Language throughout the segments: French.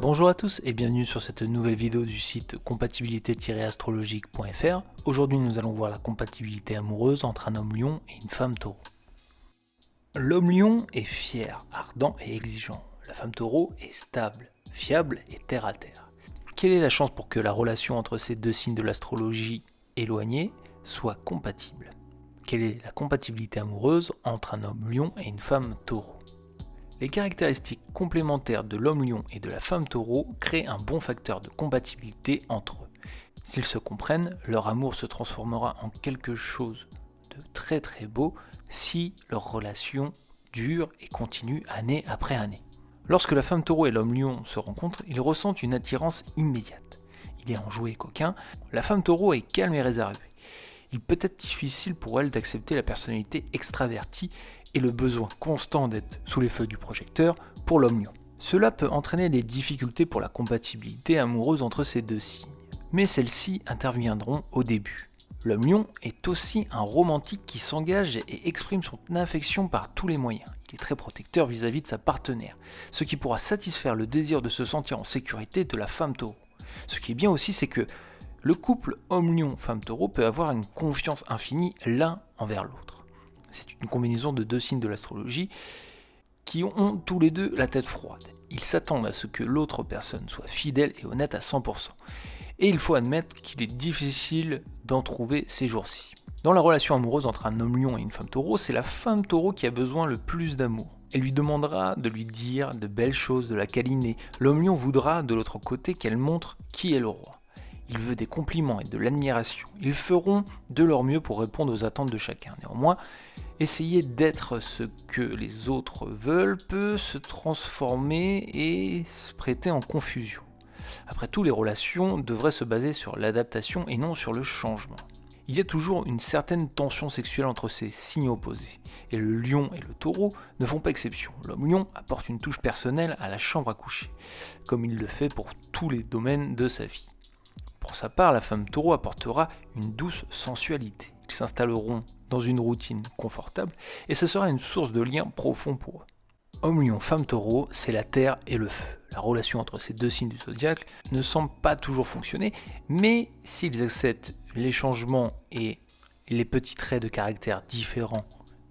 Bonjour à tous et bienvenue sur cette nouvelle vidéo du site compatibilité-astrologique.fr. Aujourd'hui nous allons voir la compatibilité amoureuse entre un homme lion et une femme taureau. L'homme lion est fier, ardent et exigeant. La femme taureau est stable, fiable et terre à terre. Quelle est la chance pour que la relation entre ces deux signes de l'astrologie éloignés soit compatible? Quelle est la compatibilité amoureuse entre un homme lion et une femme taureau? Les caractéristiques complémentaires de l'homme lion et de la femme taureau créent un bon facteur de compatibilité entre eux. S'ils se comprennent, leur amour se transformera en quelque chose de très très beau si leur relation dure et continue année après année. Lorsque la femme taureau et l'homme lion se rencontrent, ils ressentent une attirance immédiate. Il est enjoué et coquin, la femme taureau est calme et réservée. Il peut être difficile pour elle d'accepter la personnalité extravertie et le besoin constant d'être sous les feux du projecteur pour l'homme lion. Cela peut entraîner des difficultés pour la compatibilité amoureuse entre ces deux signes, mais celles-ci interviendront au début. L'homme lion est aussi un romantique qui s'engage et exprime son affection par tous les moyens. Il est très protecteur vis-à-vis de sa partenaire, ce qui pourra satisfaire le désir de se sentir en sécurité de la femme taureau. Ce qui est bien aussi, c'est que le couple homme lion femme taureau peut avoir une confiance infinie l'un envers l'autre. C'est une combinaison de deux signes de l'astrologie qui ont tous les deux la tête froide. Ils s'attendent à ce que l'autre personne soit fidèle et honnête à 100%. Et il faut admettre qu'il est difficile d'en trouver ces jours-ci. Dans la relation amoureuse entre un homme lion et une femme taureau, c'est la femme taureau qui a besoin le plus d'amour. Elle lui demandera de lui dire de belles choses, de la câliner. L'homme lion voudra de l'autre côté qu'elle montre qui est le roi. Il veut des compliments et de l'admiration. Ils feront de leur mieux pour répondre aux attentes de chacun. Néanmoins, essayer d'être ce que les autres veulent peut se transformer et se prêter en confusion. Après tout, les relations devraient se baser sur l'adaptation et non sur le changement. Il y a toujours une certaine tension sexuelle entre ces signes opposés, et le lion et le taureau ne font pas exception. L'homme lion apporte une touche personnelle à la chambre à coucher, comme il le fait pour tous les domaines de sa vie. Pour sa part, la femme taureau apportera une douce sensualité. Ils s'installeront dans une routine confortable et ce sera une source de lien profond pour eux. Homme lion, femme taureau, c'est la terre et le feu. La relation entre ces deux signes du zodiaque ne semble pas toujours fonctionner, mais s'ils acceptent les changements et les petits traits de caractère différents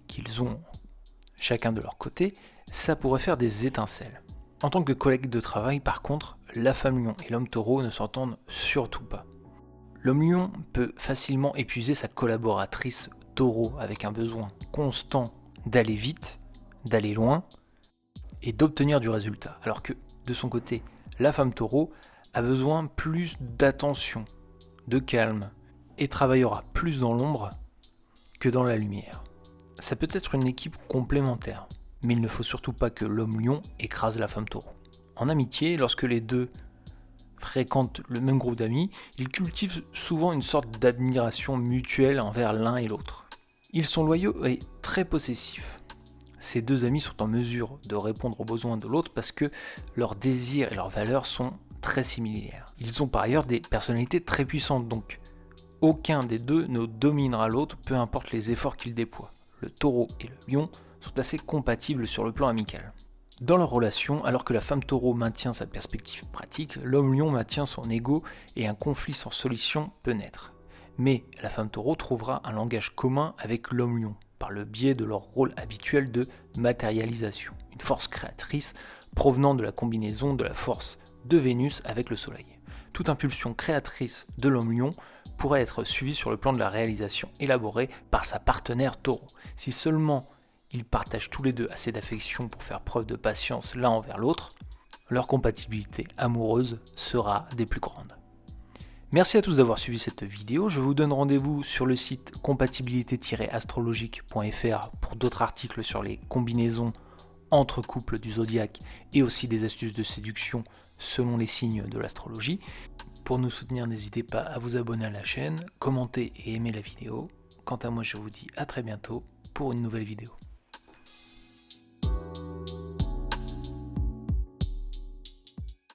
qu'ils ont chacun de leur côté, ça pourrait faire des étincelles. En tant que collègue de travail, par contre, la femme lion et l'homme taureau ne s'entendent surtout pas. L'homme lion peut facilement épuiser sa collaboratrice taureau avec un besoin constant d'aller vite, d'aller loin et d'obtenir du résultat. Alors que, de son côté, la femme taureau a besoin plus d'attention, de calme et travaillera plus dans l'ombre que dans la lumière. Ça peut être une équipe complémentaire, mais il ne faut surtout pas que l'homme lion écrase la femme taureau. En amitié, lorsque les deux fréquentent le même groupe d'amis, ils cultivent souvent une sorte d'admiration mutuelle envers l'un et l'autre. Ils sont loyaux et très possessifs. Ces deux amis sont en mesure de répondre aux besoins de l'autre parce que leurs désirs et leurs valeurs sont très similaires. Ils ont par ailleurs des personnalités très puissantes, donc aucun des deux ne dominera l'autre, peu importe les efforts qu'ils déploient. Le taureau et le lion sont assez compatibles sur le plan amical. Dans leur relation, alors que la femme taureau maintient sa perspective pratique, l'homme lion maintient son ego et un conflit sans solution peut naître. Mais la femme taureau trouvera un langage commun avec l'homme lion, par le biais de leur rôle habituel de matérialisation, une force créatrice provenant de la combinaison de la force de Vénus avec le Soleil. Toute impulsion créatrice de l'homme lion pourrait être suivie sur le plan de la réalisation élaborée par sa partenaire taureau. Si seulement ils partagent tous les deux assez d'affection pour faire preuve de patience l'un envers l'autre, leur compatibilité amoureuse sera des plus grandes. Merci à tous d'avoir suivi cette vidéo. Je vous donne rendez-vous sur le site compatibilité-astrologique.fr pour d'autres articles sur les combinaisons entre couples du zodiaque et aussi des astuces de séduction selon les signes de l'astrologie. Pour nous soutenir, n'hésitez pas à vous abonner à la chaîne, commenter et aimer la vidéo. Quant à moi, je vous dis à très bientôt pour une nouvelle vidéo.